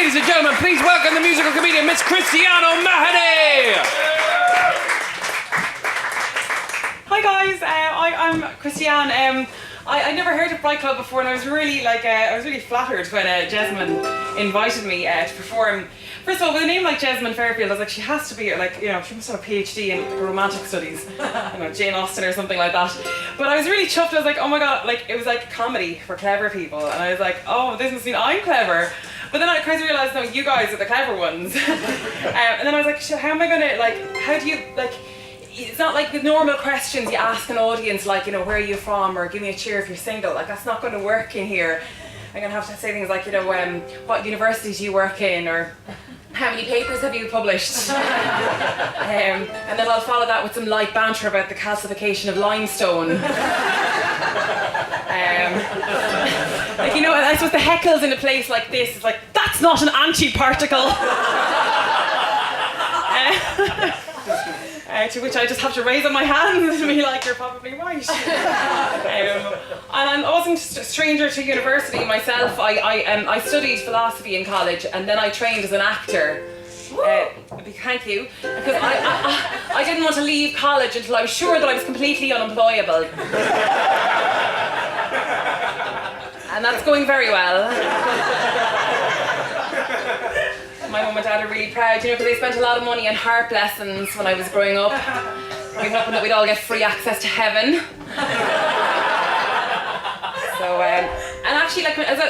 Ladies and gentlemen, please welcome the musical comedian Miss Christiane O'Mahony. Hi guys, I'm Christiane. I never heard of Bright Club before, and I was really flattered when Jessamine invited me to perform. First of all, with a name like Jessamine Fairfield, I was like, she has to be she must have a PhD in romantic studies, Jane Austen or something like that. But I was really chuffed. I was like, oh my god, it was like comedy for clever people, and I was like, oh, this must mean I'm clever. But then I kind of realised, no, you guys are the clever ones. And then I was like, how am I gonna how do you it's not like the normal questions you ask an audience, where are you from, or give me a cheer if you're single. That's not going to work in here. I'm going to have to say things like, what universities do you work in, or how many papers have you published? And then I'll follow that with some light banter about the calcification of limestone. I suppose the heckles in a place like this is like, that's not an antiparticle. To which I just have to raise up my hands and be like, you're probably right. And I wasn't just a stranger to university myself. I studied philosophy in college, and then I trained as an actor. Thank you. Because I didn't want to leave college until I was sure that I was completely unemployable. And that's going very well. My mum and dad are really proud, because they spent a lot of money on harp lessons when I was growing up. We were hoping that we'd all get free access to heaven. So, and actually,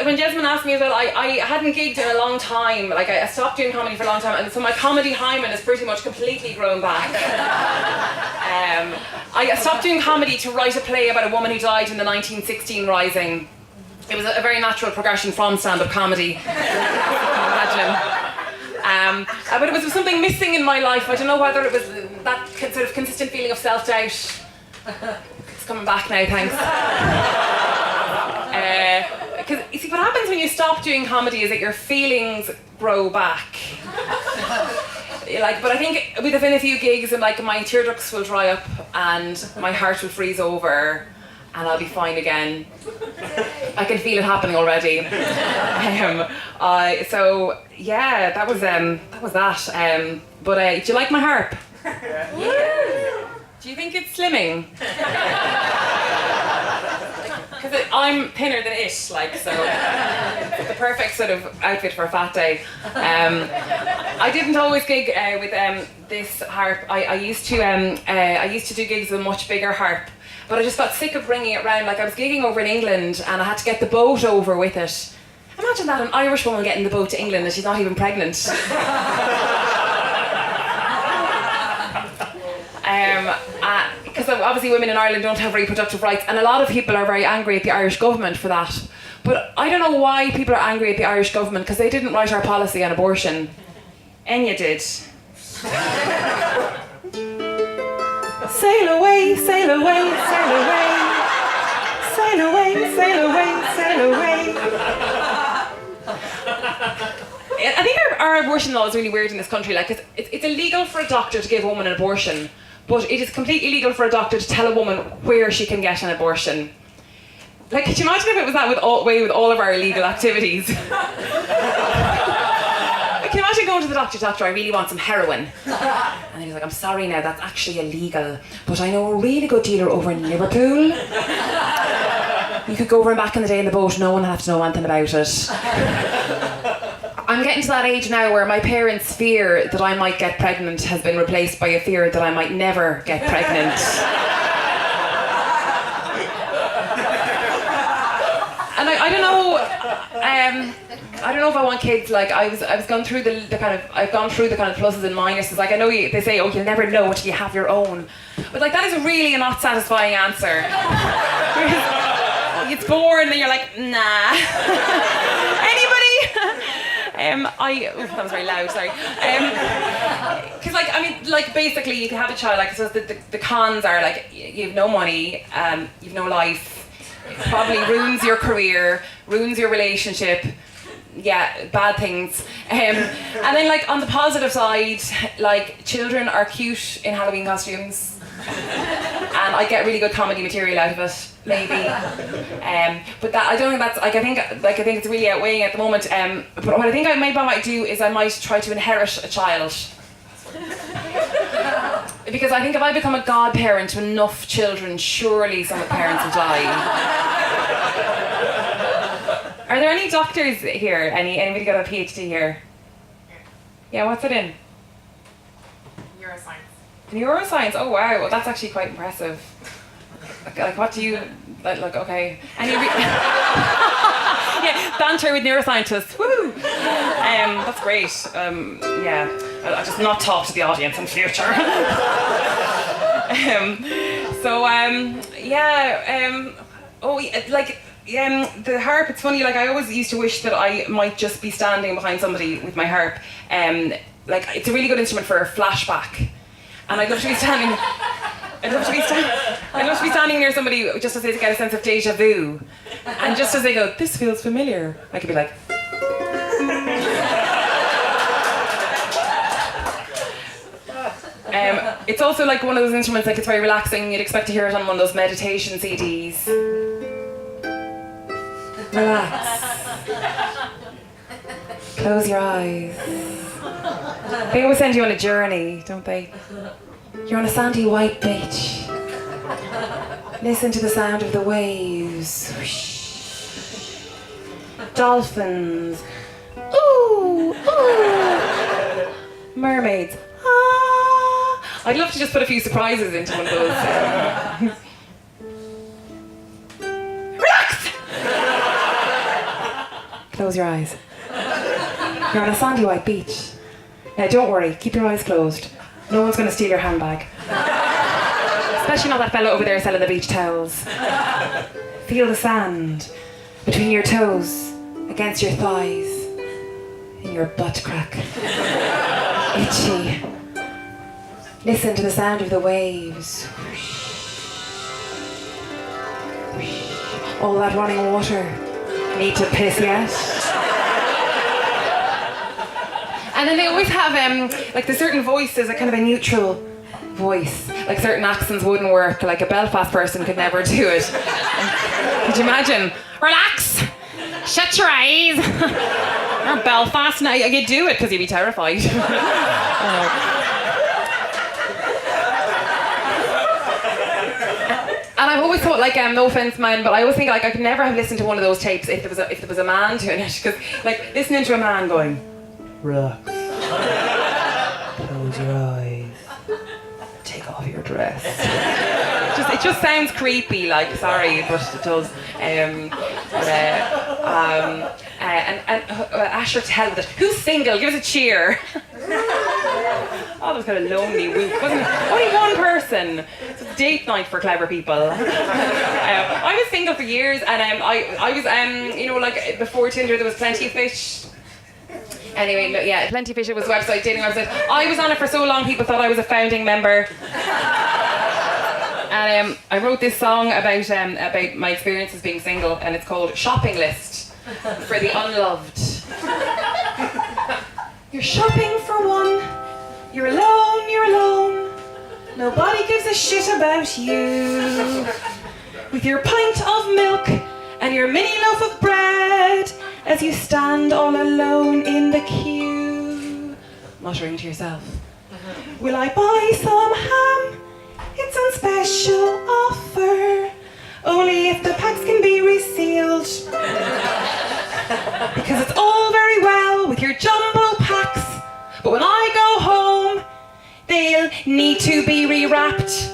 when Jessamine asked me as well, I hadn't gigged in a long time. I stopped doing comedy for a long time, and so my comedy hymen has pretty much completely grown back. I stopped doing comedy to write a play about a woman who died in the 1916 Rising. It was a very natural progression from stand-up comedy. Imagine. But it was something missing in my life. I don't know whether it was that sort of consistent feeling of self-doubt. It's coming back now, thanks. Because you see, what happens when you stop doing comedy is that your feelings grow back. But I think within a few gigs, and my tear ducts will dry up, and my heart will freeze over, and I'll be fine again. I can feel it happening already. So yeah, that was that. But do you like my harp? Yeah. Do you think it's slimming? Because I'm thinner than it, so it's the perfect sort of outfit for a fat day. I didn't always gig with this harp. I used to do gigs with a much bigger harp. But I just got sick of bringing it around. I was gigging over in England, and I had to get the boat over with it. Imagine that, an Irish woman getting the boat to England and she's not even pregnant. Because obviously women in Ireland don't have reproductive rights, and a lot of people are very angry at the Irish government for that. But I don't know why people are angry at the Irish government, because they didn't write our policy on abortion. Enya did. Sail away, sail away, sail away. Sail away, sail away, sail away. I think our abortion law is really weird in this country. It's illegal for a doctor to give a woman an abortion, but it is completely legal for a doctor to tell a woman where she can get an abortion. Could you imagine if it was that with all of our illegal activities? Can you imagine going to the doctor, I really want some heroin. And he's like, I'm sorry now, that's actually illegal, but I know a really good dealer over in Liverpool. You could go over and back in the day in the boat, no one would have to know anything about it. I'm getting to that age now where my parents' fear that I might get pregnant has been replaced by a fear that I might never get pregnant. And I don't know, I don't know if I want kids. I've gone through the kind of pluses and minuses. I know they say, oh, you'll never know until you have your own. But that is really a not satisfying answer. It's boring, and you're like, nah. Anybody? That was very loud, sorry. Because basically you can have a child, so the cons are you have no money, you've no life, it probably ruins your career, ruins your relationship, yeah, bad things. And then on the positive side, children are cute in Halloween costumes. and I get really good comedy material out of it, maybe. But that I don't think that's like I think it's really outweighing at the moment. But what I think I might do is I might try to inherit a child. Because I think if I become a godparent to enough children, surely some of the parents will die. Are there any doctors here? Anybody got a PhD here? Yeah, what's it in? Neuroscience. Neuroscience. Oh wow, well, that's actually quite impressive. Like what do you like? Okay, yeah, banter with neuroscientists. Woo! That's great. Yeah, I'll just not talk to the audience in future. The harp. It's funny. Like I always used to wish that I might just be standing behind somebody with my harp. Like it's a really good instrument for a flashback, and I'd love to be standing. I'd love to be standing near somebody just as they get a sense of deja vu, and just as they go, "This feels familiar," I could be like. It's also like one of those instruments, like it's very relaxing. You'd expect to hear it on one of those meditation CDs. Relax. Close your eyes. They always send you on a journey, don't they? You're on a sandy white beach. Listen to the sound of the waves. Whoosh. Dolphins. Ooh, ooh. Mermaids. Ah. I'd love to just put a few surprises into one of those. Relax! Close your eyes. You're on a sandy white beach. Now don't worry, keep your eyes closed. No one's going to steal your handbag. Especially not that fella over there selling the beach towels. Feel the sand between your toes, against your thighs, in your butt crack. Itchy. Listen to the sound of the waves. All that running water. Need to piss yet? And then they always have, like there's certain voices, a kind of a neutral voice. Like certain accents wouldn't work, like a Belfast person could never do it. Could you imagine? Relax! Shut your eyes! You're Belfast now, you'd do it because you'd be terrified. And I've always thought, like, no offense, man, but I always think like I could never have listened to one of those tapes if there was a man doing it, because like listening to a man going, relax, close your eyes, take off your dress. It just sounds creepy. Like, sorry, but it does. Asher, to hell with it. Who's single? Give us a cheer. Oh, that was kind of lonely whoop, wasn't it? Only one person. It's a date night for clever people. I was single for years, and I was, like before Tinder, there was Plenty of Fish. Anyway, yeah, Plenty of Fish was a website, dating website. I was on it for so long, people thought I was a founding member. And I wrote this song about my experiences being single, and it's called Shopping List for the Unloved. You're shopping for one. You're alone. Nobody gives a shit about you. With your pint of milk and your mini loaf of bread, as you stand all alone in the queue, muttering to yourself, will I buy some ham? It's on special offer, only if the packs can be resealed. Because it's all very well with your jumbo packs, but when I go home, they'll need to be rewrapped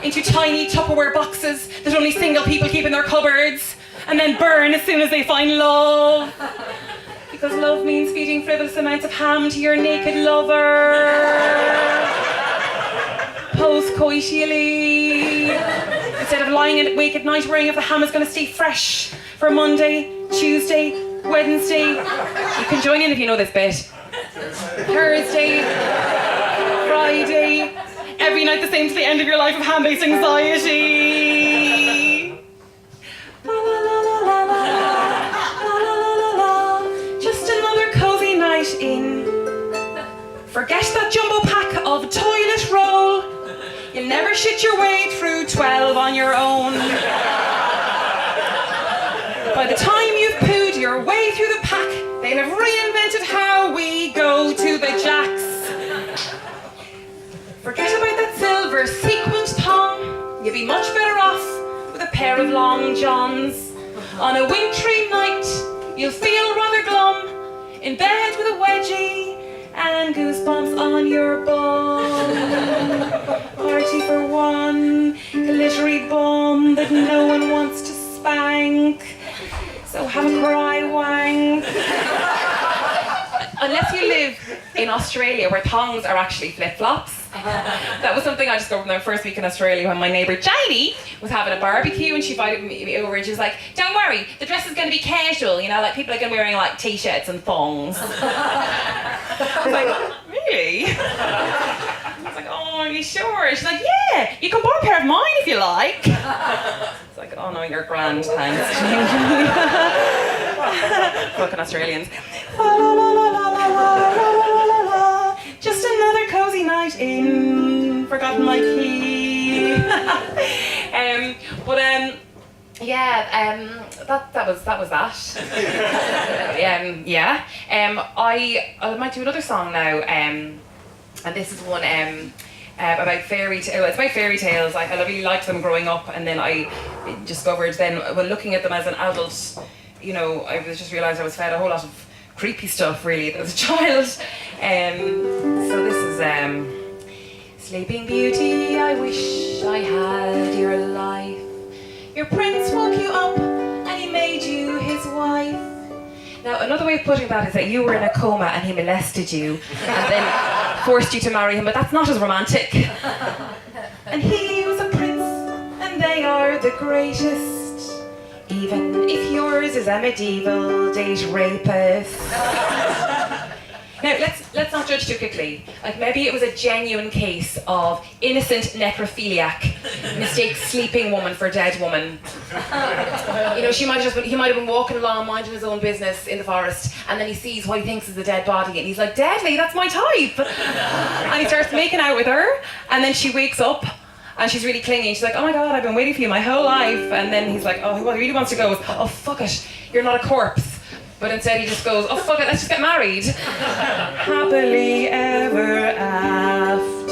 into tiny Tupperware boxes that only single people keep in their cupboards, and then burn as soon as they find love. Because love means feeding frivolous amounts of ham to your naked lover. Post-coitially. Instead of lying awake at night worrying if the ham is going to stay fresh for Monday, Tuesday, Wednesday. You can join in if you know this bit. Thursday, Friday. Every night the same to the end of your life of ham-based anxiety. La la la la la la la la la la. Just another cozy night in. Forget that jumbo pack of toilet roll. You You'll never shit your way through 12 on your own. By the time you've pooed your way through the pack, they'll have reinvented how we go to the jacks. Forget about that silver sequined thong. You'll be much better off with a pair of long johns. On a wintry night, you'll feel rather glum, in bed with a wedgie and goosebumps on your bum. Party for one, glittery bum that no one wants to spank. So have a cry wank. Unless you live in Australia where thongs are actually flip-flops. That was something I discovered in my first week in Australia when my neighbour Janie was having a barbecue and she invited me over and she was like, don't worry, the dress is going to be casual, you know, like people are going to be wearing like t-shirts and thongs. I was like, really? I was like, oh, are you sure? She's like, yeah, you can borrow a pair of mine if you like. It's like, oh no, you're grand, thanks. Fucking Australians. Just another cozy night in. Forgotten my key. That was that. I might do another song now. And this is one about fairy tales. It's about fairy tales. I really liked them growing up, and then I discovered then when looking at them as an adult, you know, I was just realised I was fed a whole lot of creepy stuff really as a child. So this is Sleeping Beauty, I wish I had your life. Your prince woke you up and he made you his wife. Now another way of putting that is that you were in a coma and he molested you and then forced you to marry him, but that's not as romantic. And he was a prince and they are the greatest, even if yours is a medieval date rapist. Now, let's not judge too quickly. Like, maybe it was a genuine case of innocent necrophiliac mistakes sleeping woman for dead woman. You know, he might have been walking along, minding his own business in the forest, and then he sees what he thinks is a dead body, and he's like, deadly, that's my type. And he starts making out with her, and then she wakes up, and she's really clingy. She's like, oh my God, I've been waiting for you my whole life. And then he's like, oh, what he really wants to go is, oh, fuck it, you're not a corpse. But instead he just goes, oh fuck it, let's just get married. Happily ever after,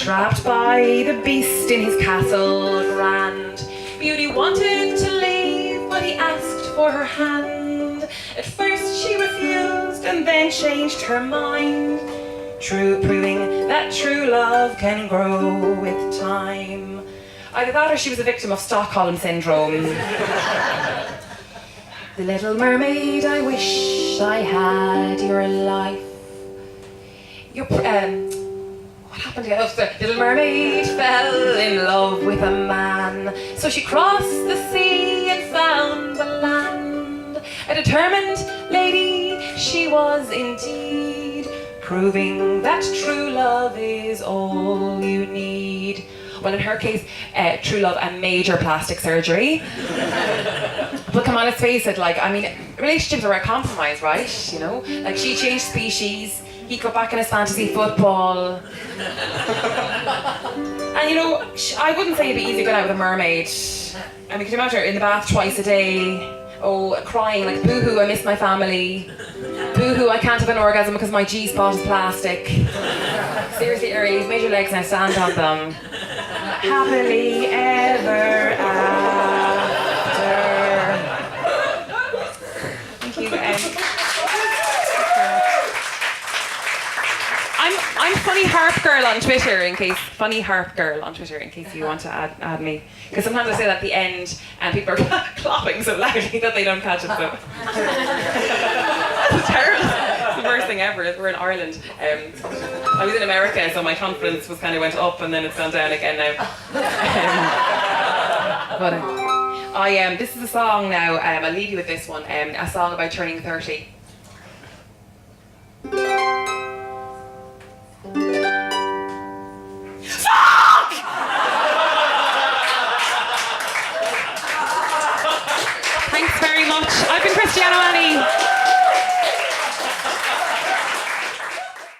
trapped by the beast in his castle grand. Beauty wanted to leave, but he asked for her hand. At first she refused and then changed her mind. Proving that true love can grow with time. Either that or she was a victim of Stockholm Syndrome. The Little Mermaid, I wish I had your life. What happened here? Oh, the Little Mermaid fell in love with a man. So she crossed the sea and found the land. A determined lady she was indeed, proving that true love is all you need. Well, in her case, true love and major plastic surgery. But come on, let's face it, like, I mean, relationships are a compromise, right? You know? Like, she changed species, he got back in his fantasy football. And you know, I wouldn't say it'd be easy going out with a mermaid. I mean, can you imagine her in the bath twice a day? Oh, crying like, boo-hoo, I miss my family. Boo-hoo, I can't have an orgasm because my G-spot is plastic. Seriously, Ari, you've made your legs now, stand on them. Happily ever after. Thank you. I'm Funny Harp Girl on Twitter in case you want to add me. Because sometimes I say that at the end and people are clapping so loudly that they don't catch it. So it's terrible. It's the worst thing ever. We're in Ireland. I was in America, so my confidence was kind of went up and then it's gone down again now. This is a song now. I'll leave you with this one. A song about turning 30. Fuck! Thanks very much. I've been Christiane.